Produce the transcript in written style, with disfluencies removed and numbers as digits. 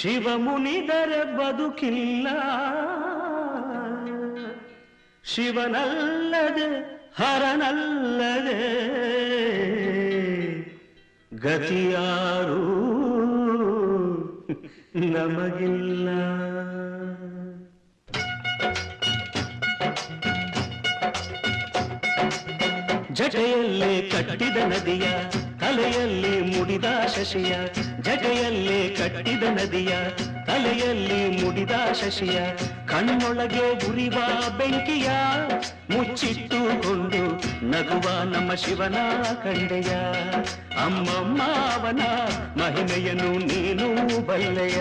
ಶಿವ ಮುನಿದರೆ ಬದುಕಿಲ್ಲ, ಶಿವನಲ್ಲದೆ ಹರನಲ್ಲದೆ ಗತಿಯಾರು ನಮಗಿಲ್ಲ. ಜಟೆಯಲ್ಲೇ ಕಟ್ಟಿದ ನದಿಯ, ತಲೆಯಲ್ಲಿ ಮುಡಿದ ಶಶಿಯ, ಜಟೆಯಲ್ಲೇ ಕಟ್ಟಿದ ನದಿಯ, ತಲೆಯಲ್ಲಿ ಮುಡಿದ ಶಶಿಯ, ಕಣ್ಣೊಳಗೆ ಉರಿವ ಬೆಂಕಿಯ ಮುಚ್ಚಿಟ್ಟುಕೊಂಡು ನಗುವ ನಮ್ಮ ಶಿವನ ಕಂಡೆಯ. ಅಮ್ಮಮ್ಮ ಅವನ ಮಹಿಮೆಯನ್ನು ನೀನು ಬಲ್ಲೆಯ.